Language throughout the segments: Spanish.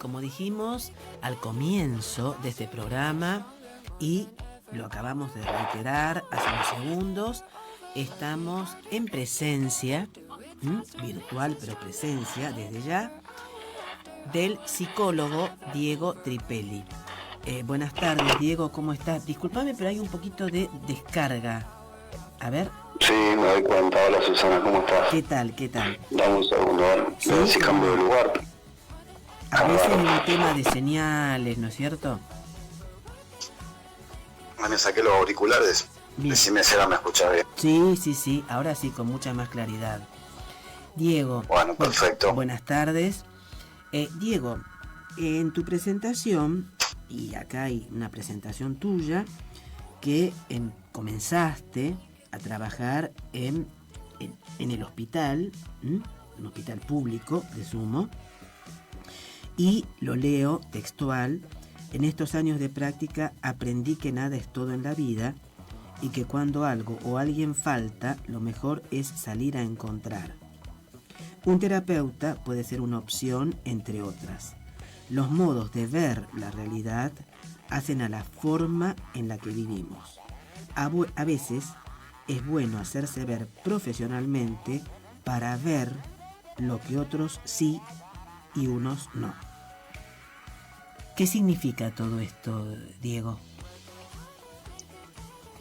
como dijimos al comienzo de este programa y lo acabamos de reiterar hace unos segundos, estamos en presencia, virtual pero presencia desde ya, del psicólogo Diego Tripelli. Buenas tardes, Diego, ¿cómo estás? Disculpame, pero hay un poquito de descarga. A ver. Sí, me doy cuenta. Hola Susana, ¿cómo estás? ¿Qué tal? ¿Qué tal? Dame un segundo, ¿vale? Sí, Si cambio de lugar. A veces es un tema de señales, ¿no es cierto? Me saqué los auriculares. Bien. Decime si ahora me escuchas bien. Sí, ahora sí, con mucha más claridad. Diego. Bueno, perfecto. Buenas tardes. Diego, en tu presentación, y acá hay una presentación tuya, que comenzaste a trabajar en el hospital, un hospital público de Sumo, y lo leo textual: en estos años de práctica aprendí que nada es todo en la vida y que cuando algo o alguien falta, lo mejor es salir a encontrar. Un terapeuta puede ser una opción entre otras. Los modos de ver la realidad hacen a la forma en la que vivimos. A veces es bueno hacerse ver profesionalmente para ver lo que otros sí y unos no. ¿Qué significa todo esto, Diego?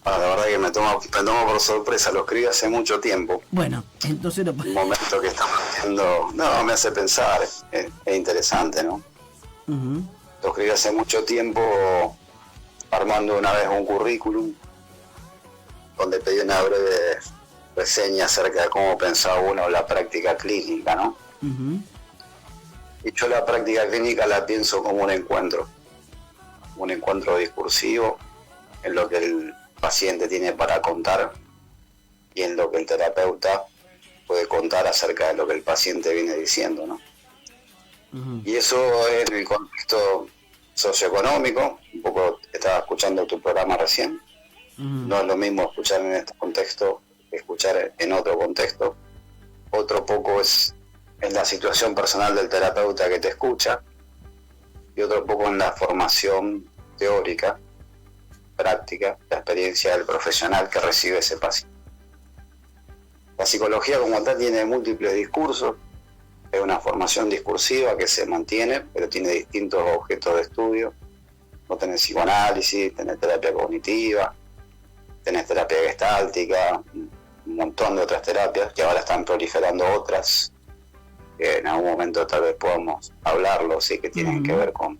La verdad que me tomo por sorpresa, lo escribí hace mucho tiempo. Bueno, entonces Un momento que estamos viendo, me hace pensar, es interesante, ¿no? Uh-huh. Lo escribí hace mucho tiempo, armando una vez un currículum, donde pedí una breve reseña acerca de cómo pensaba uno la práctica clínica, ¿no? Uh-huh. Y yo la práctica clínica la pienso como un encuentro discursivo en lo que el paciente tiene para contar y en lo que el terapeuta puede contar acerca de lo que el paciente viene diciendo, ¿no? Uh-huh. Y eso en el contexto socioeconómico, un poco estaba escuchando tu programa recién, uh-huh. No es lo mismo escuchar en este contexto que escuchar en otro contexto. Otro poco es en la situación personal del terapeuta que te escucha y otro poco en la formación teórica, práctica, la experiencia del profesional que recibe ese paciente. La psicología como tal tiene múltiples discursos, es una formación discursiva que se mantiene, pero tiene distintos objetos de estudio. Vos tenés psicoanálisis, tenés terapia cognitiva, tenés terapia gestáltica, un montón de otras terapias, que ahora están proliferando otras, que en algún momento tal vez podamos hablarlo, ¿sí? Que tienen que ver con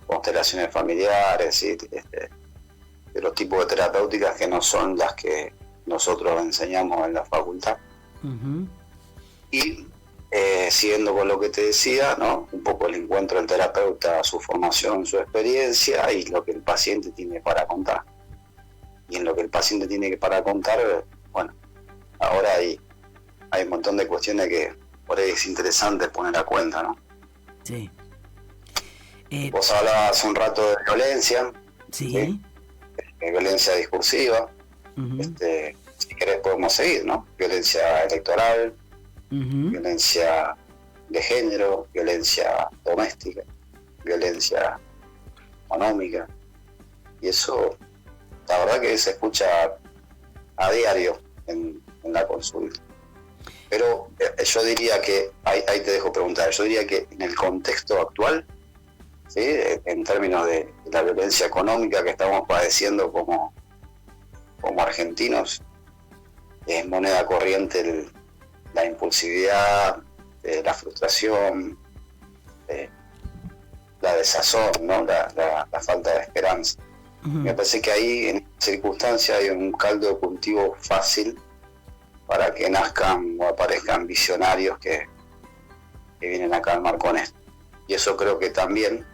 constelaciones familiares, ¿sí? De los tipos de terapéuticas que no son las que nosotros enseñamos en la facultad. Uh-huh. Y siguiendo con lo que te decía, ¿no? Un poco el encuentro del terapeuta, su formación, su experiencia y lo que el paciente tiene para contar. Y en lo que el paciente tiene para contar, bueno, ahora hay un montón de cuestiones que por ahí es interesante poner a cuenta, ¿no? Sí. Vos hablabas hace un rato de violencia, sí. ¿sí? De violencia discursiva. Uh-huh. Si querés podemos seguir, ¿no? Violencia electoral, uh-huh. Violencia de género, violencia doméstica, violencia económica. Y eso, la verdad que se escucha a diario en la consulta. Pero yo diría que, ahí te dejo preguntar, yo diría que en el contexto actual, ¿sí? En términos de la violencia económica que estamos padeciendo como argentinos, es moneda corriente la impulsividad, la frustración, la desazón, ¿no? La falta de esperanza. Uh-huh. Me parece que ahí, en esta circunstancia, hay un caldo de cultivo fácil para que nazcan o aparezcan visionarios que vienen a calmar con esto. Y eso creo que también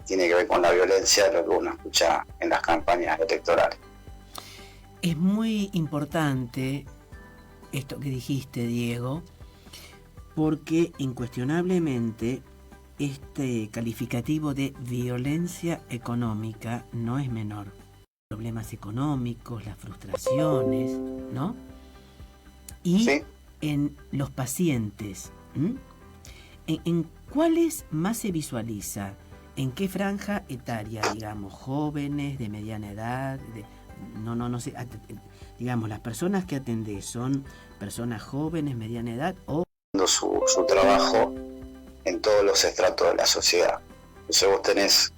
tiene que ver con la violencia de lo que uno escucha en las campañas electorales. Es muy importante esto que dijiste, Diego, porque incuestionablemente este calificativo de violencia económica no es menor. Problemas económicos, las frustraciones, ¿no? Y sí. En los pacientes, ¿En cuáles más se visualiza? ¿En qué franja etaria, digamos? ¿Jóvenes, de mediana edad? No sé. Digamos, las personas que atendés son personas jóvenes, mediana edad o... Su trabajo en todos los estratos de la sociedad. Entonces vos tenés...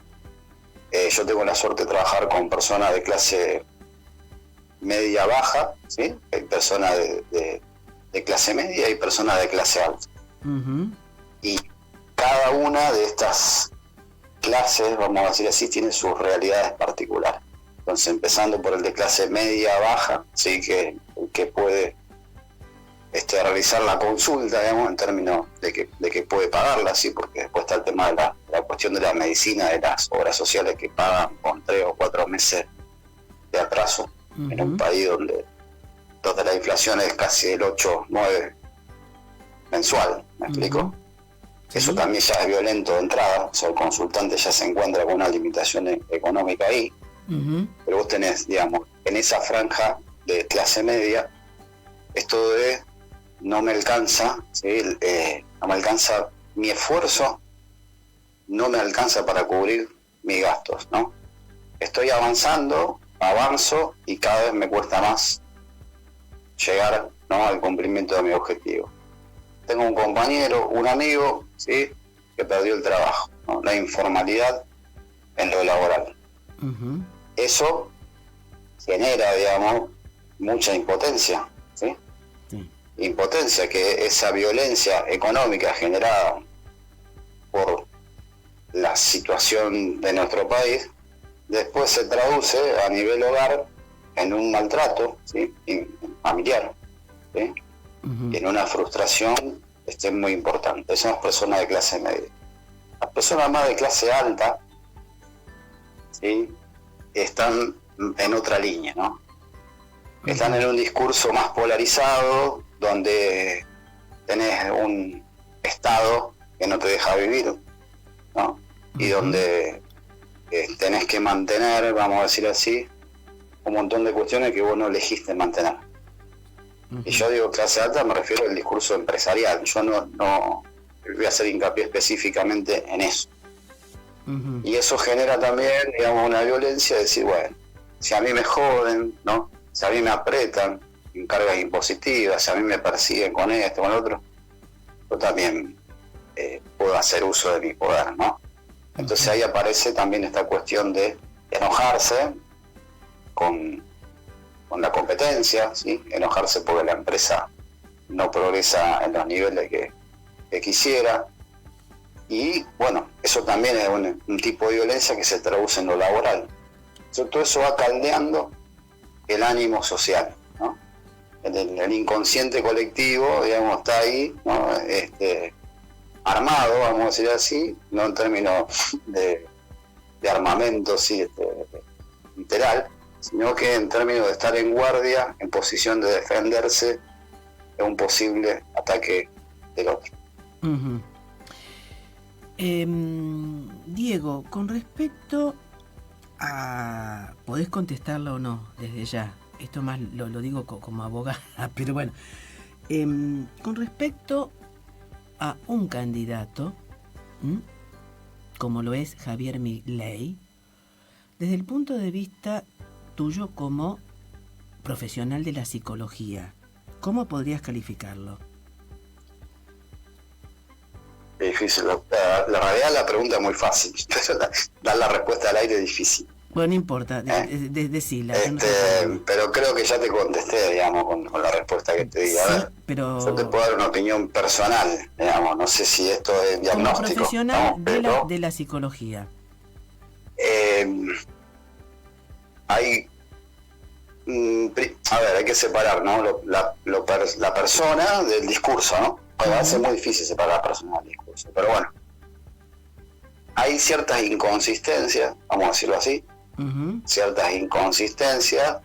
yo tengo la suerte de trabajar con personas de clase media baja, ¿sí? Hay personas de clase media y personas de clase alta. Uh-huh. Y cada una de estas clases, vamos a decir así, tiene sus realidades particulares. Entonces, empezando por el de clase media baja, sí, que puede realizar la consulta, digamos, en términos de que puede pagarla, sí, porque después está el tema de la cuestión de la medicina, de las obras sociales que pagan con 3 o 4 meses de atraso, uh-huh, en un país donde la inflación es casi el 8, 9 mensual, ¿me explico? Uh-huh. Eso también ya es violento de entrada, o sea, el consultante ya se encuentra con una limitación económica ahí, uh-huh, pero vos tenés, digamos, en esa franja de clase media, esto de no me alcanza, ¿sí? No me alcanza mi esfuerzo, no me alcanza para cubrir mis gastos, ¿no? Estoy avanzo y cada vez me cuesta más llegar, ¿no?, al cumplimiento de mi objetivo. Tengo un compañero, un amigo, ¿sí?, que perdió el trabajo, ¿no? La informalidad en lo laboral. Uh-huh. Eso genera, digamos, mucha impotencia, ¿sí? Sí. Impotencia, que esa violencia económica generada por la situación de nuestro país después se traduce a nivel hogar en un maltrato, ¿sí?, familiar, ¿sí? Uh-huh. Y en una frustración muy importante. Esas son las personas de clase media. Las personas más de clase alta, ¿sí?, están en otra línea, ¿no? Uh-huh. Están en un discurso más polarizado, donde tenés un Estado que no te deja vivir, ¿no? Uh-huh. Y donde tenés que mantener, vamos a decir así, un montón de cuestiones que vos no elegiste mantener. Uh-huh. Y yo digo clase alta, me refiero al discurso empresarial. Yo no voy a hacer hincapié específicamente en eso. Uh-huh. Y eso genera también, digamos, una violencia de decir, bueno, si a mí me joden, ¿no?, si a mí me apretan en cargas impositivas, si a mí me persiguen con esto, con lo otro, yo también puedo hacer uso de mi poder, ¿no? Entonces ahí aparece también esta cuestión de enojarse con la competencia, ¿sí? Enojarse porque la empresa no progresa en los niveles que quisiera. Y bueno, eso también es un tipo de violencia que se traduce en lo laboral. Entonces, todo eso va caldeando el ánimo social, ¿no? El inconsciente colectivo, digamos, está ahí, ¿no?, armado, vamos a decir así, no en términos de armamento, sí, literal, sino que en términos de estar en guardia, en posición de defenderse de un posible ataque del otro. Uh-huh. Diego, con respecto a... ¿podés contestarlo o no desde ya? Esto más lo digo como abogada, pero bueno. Con respecto a un candidato, como lo es Javier Milei, desde el punto de vista tuyo como profesional de la psicología, ¿cómo podrías calificarlo? Es difícil. La realidad, la pregunta es muy fácil, pero dar la respuesta al aire es difícil. Bueno, no importa, decila. Pero creo que ya te contesté, digamos, con la respuesta que te di. A ver, pero... yo te puedo dar una opinión personal, digamos, no sé si esto es diagnóstico. Como profesional, ¿no?, de la psicología. Hay... a ver, hay que separar, ¿no?, la persona del discurso, ¿no? Va a ser muy difícil separar la persona del discurso, pero bueno. Hay ciertas inconsistencias, vamos a decirlo así, uh-huh, ciertas inconsistencias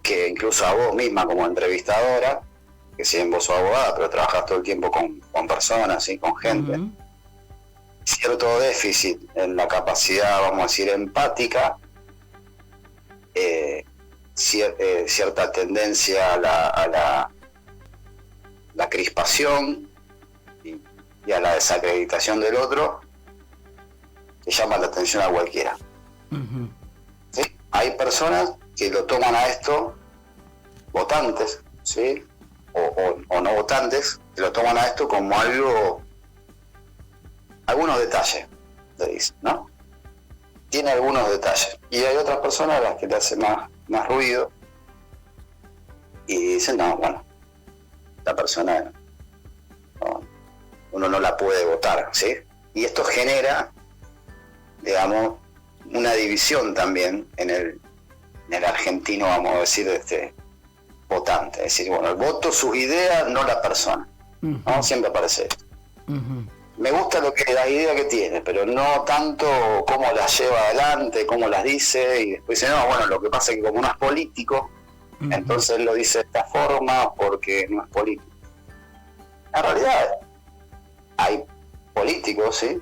que incluso a vos misma como entrevistadora, que si bien vos sos abogada, pero trabajas todo el tiempo con personas, ¿sí?, con gente, uh-huh, cierto déficit en la capacidad, vamos a decir, empática, cierta tendencia a la crispación y a la desacreditación del otro que llama la atención a cualquiera. ¿Sí? Hay personas que lo toman a esto, votantes, ¿sí? o no votantes, que lo toman a esto como algo, algunos detalles, le dicen, ¿no? Tiene algunos detalles. Y hay otras personas a las que le hace más ruido y dicen, no, bueno, la persona no, uno no la puede votar, ¿sí? Y esto genera, digamos, una división también en el argentino, vamos a decir, votante. Es decir, bueno, el voto, sus ideas, no la persona. ¿No? Siempre aparece esto. Me gusta la idea que tiene, pero no tanto cómo las lleva adelante, cómo las dice, y después dice, no, bueno, lo que pasa es que como no es político, entonces él lo dice de esta forma porque no es político. En realidad, hay políticos, ¿sí?,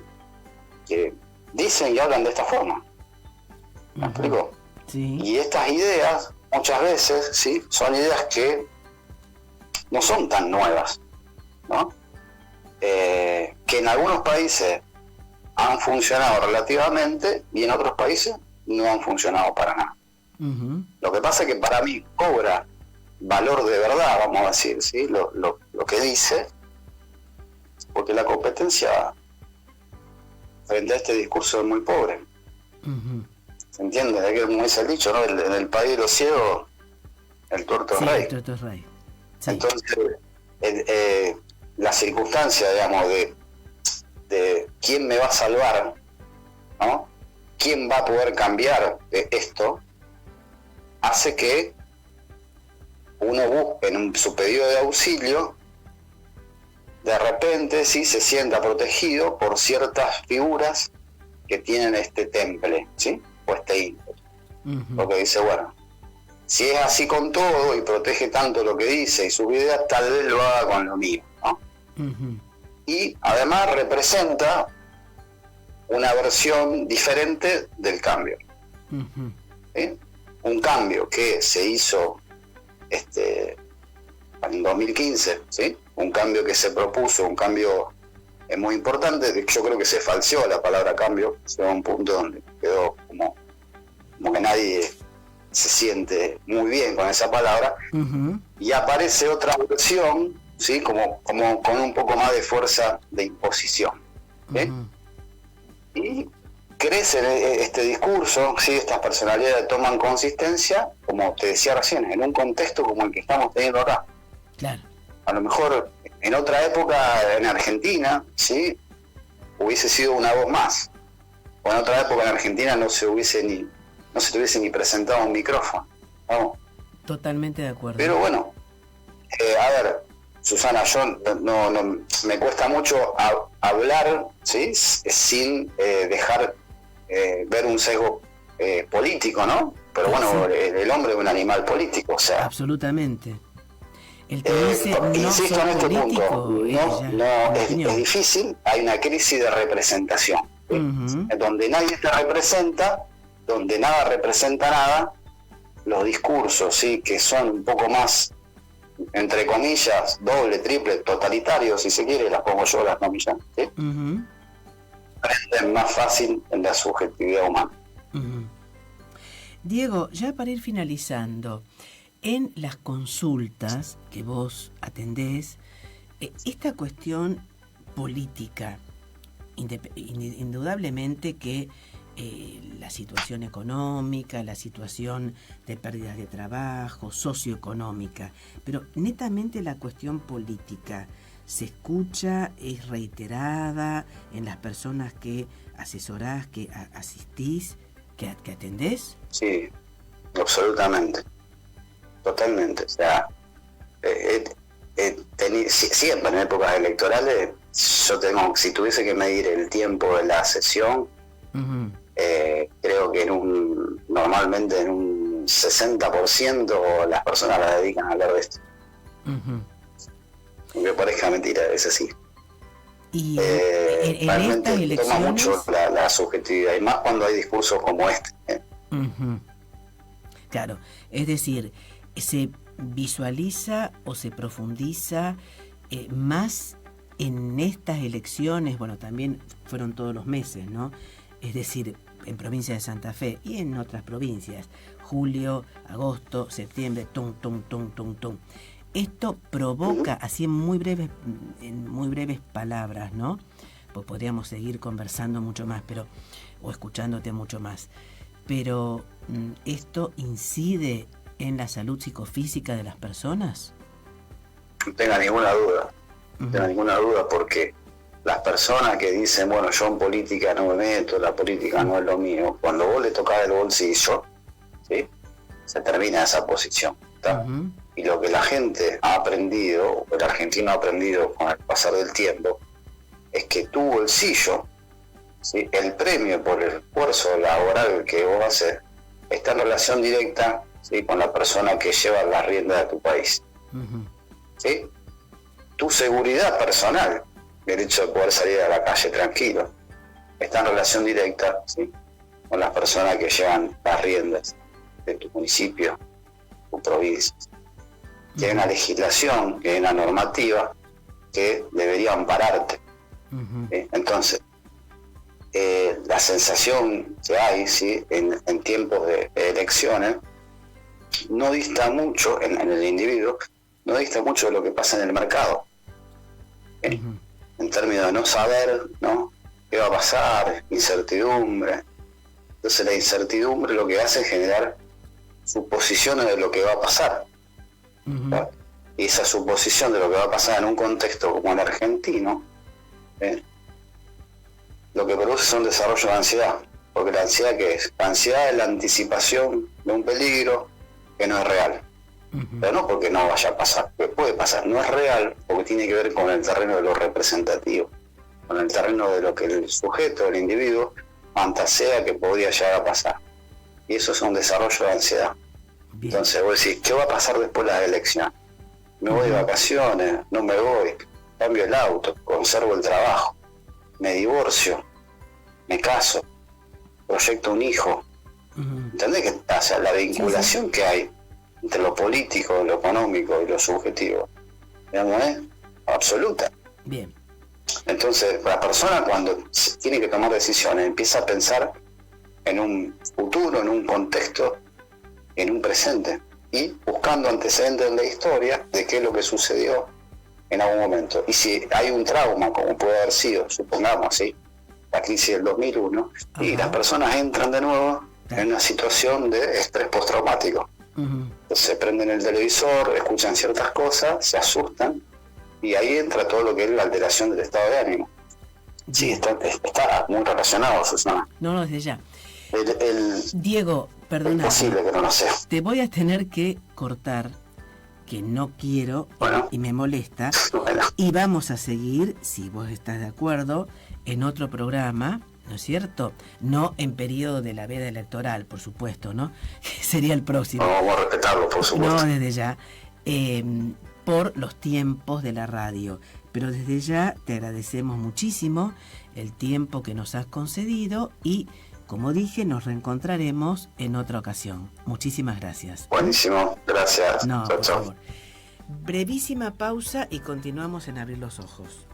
que dicen y hablan de esta forma. ¿Me explico? Sí. Y estas ideas, muchas veces, ¿sí?, son ideas que no son tan nuevas, ¿no? Que en algunos países han funcionado relativamente y en otros países no han funcionado para nada. Lo que pasa es que para mí cobra valor de verdad, vamos a decir, ¿sí?, lo que dice, porque la competencia frente a este discurso es muy pobre. ¿Se entiende? Es que, como dice el dicho, ¿no? En el país de los ciegos, el tuerto es rey. El tuerto es rey. Sí. Entonces, la circunstancia, digamos, de quién me va a salvar, ¿no?, quién va a poder cambiar esto, hace que uno busque en su pedido de auxilio, de repente sí se sienta protegido por ciertas figuras que tienen este temple, ¿sí?, o este ímpetu. Porque dice, bueno, si es así con todo y protege tanto lo que dice y sus ideas, tal vez lo haga con lo mío, ¿no? Y además representa una versión diferente del cambio. ¿Sí? Un cambio que se hizo en 2015, ¿sí?, un cambio que se propuso, un cambio muy importante. Yo creo que se falseó la palabra cambio, llegó a un punto donde quedó como que nadie se siente muy bien con esa palabra, y aparece otra versión, ¿sí?, como con un poco más de fuerza de imposición, ¿sí? Y crece este discurso, ¿sí?, estas personalidades toman consistencia, como te decía recién, en un contexto como el que estamos teniendo acá. Claro. A lo mejor en otra época en Argentina, ¿sí?, hubiese sido una voz más, o en otra época en Argentina no se tuviese ni presentado un micrófono, ¿no? Totalmente de acuerdo. Pero bueno, a ver, Susana, yo no me cuesta mucho hablar, ¿sí?, sin dejar ver un sesgo político, ¿no? Pero bueno, sí, el hombre es un animal político, o sea. Absolutamente. El que dice no insisto en este político, punto, es difícil, hay una crisis de representación, ¿sí? Donde nadie te representa, donde nada representa nada, los discursos, ¿sí?, que son un poco más, entre comillas, doble, triple, totalitarios, si se quiere, las pongo yo, las comillas, ¿sí?, prenden más fácil en la subjetividad humana. Diego, ya para ir finalizando, en las consultas que vos atendés, esta cuestión política, indudablemente que la situación económica, la situación de pérdidas de trabajo, socioeconómica, pero netamente la cuestión política, ¿se escucha, es reiterada en las personas que asesorás, que asistís, que atendés? Sí, absolutamente. Totalmente, o sea, siempre en épocas electorales, si tuviese que medir el tiempo de la sesión, creo que normalmente en un 60% las personas la dedican a hablar de esto. Aunque parezca mentira, es así. Y realmente en estas toma elecciones mucho la subjetividad, y más cuando hay discursos como este. Claro, es decir, se visualiza o se profundiza más en estas elecciones, bueno, también fueron todos los meses, ¿no? Es decir, en provincia de Santa Fe y en otras provincias, julio, agosto, septiembre, tum, tum, tum, tum, tum. Esto provoca, así en muy breves palabras, ¿no? Pues podríamos seguir conversando mucho más, o escuchándote mucho más. Pero, ¿esto incide en la salud psicofísica de las personas? No tenga ninguna duda. No tenga ninguna duda, porque las personas que dicen, bueno, yo en política no me meto, la política no es lo mío, cuando vos le tocás el bolsillo, ¿sí?, se termina esa posición. Y lo que la gente ha aprendido, o el argentino ha aprendido con el pasar del tiempo, es que tu bolsillo, ¿sí?, el premio por el esfuerzo laboral que vos haces, está en relación directa, ¿sí?, con la persona que lleva las riendas de tu país. ¿Sí? Tu seguridad personal, el hecho de poder salir a la calle tranquilo, está en relación directa, ¿sí?, con las personas que llevan las riendas de tu municipio, tu provincia. Que hay una legislación, que hay una normativa que debería ampararte. ¿Sí? Entonces, la sensación que hay, ¿sí?, en tiempos de elecciones no dista mucho, en el individuo, no dista mucho de lo que pasa en el mercado. En términos de no saber, ¿no?, qué va a pasar, incertidumbre. Entonces la incertidumbre lo que hace es generar suposiciones de lo que va a pasar. Y esa suposición de lo que va a pasar en un contexto como el argentino, lo que produce es un desarrollo de ansiedad. Porque la ansiedad, ¿qué es? La ansiedad es la anticipación de un peligro que no es real. Pero no porque no vaya a pasar, que puede pasar, no es real porque tiene que ver con el terreno de lo representativo, con el terreno de lo que el sujeto, el individuo, fantasea que podría llegar a pasar. Y eso es un desarrollo de ansiedad. Bien. Entonces vos decís, ¿qué va a pasar después de las elecciones? Me voy de vacaciones, no me voy, cambio el auto, conservo el trabajo, me divorcio, me caso, proyecto un hijo. ¿Entendés qué pasa? La vinculación que hay entre lo político, lo económico y lo subjetivo, digamos, es absoluta. Bien. Entonces, la persona cuando tiene que tomar decisiones empieza a pensar en un futuro, en un contexto, en un presente, y buscando antecedentes en la historia de qué es lo que sucedió en algún momento. Y si hay un trauma, como puede haber sido, supongamos, ¿sí?, la crisis del 2001, y las personas entran de nuevo en una situación de estrés postraumático. Entonces prenden el televisor, escuchan ciertas cosas, se asustan, y ahí entra todo lo que es la alteración del estado de ánimo. Sí, está muy relacionado, Susana. No, desde ya. Diego, perdona. Es posible que no lo sea. Te voy a tener que cortar, que no quiero, y me molesta. Bueno. Y vamos a seguir, si vos estás de acuerdo, en otro programa, ¿no es cierto? No en periodo de la veda electoral, por supuesto, ¿no? Sería el próximo. No, vamos a respetarlo, por supuesto. No, desde ya. Por los tiempos de la radio. Pero desde ya te agradecemos muchísimo el tiempo que nos has concedido y, como dije, nos reencontraremos en otra ocasión. Muchísimas gracias. Buenísimo, gracias. No, chao, por chao. favor. Brevísima pausa y continuamos en Abrir los Ojos.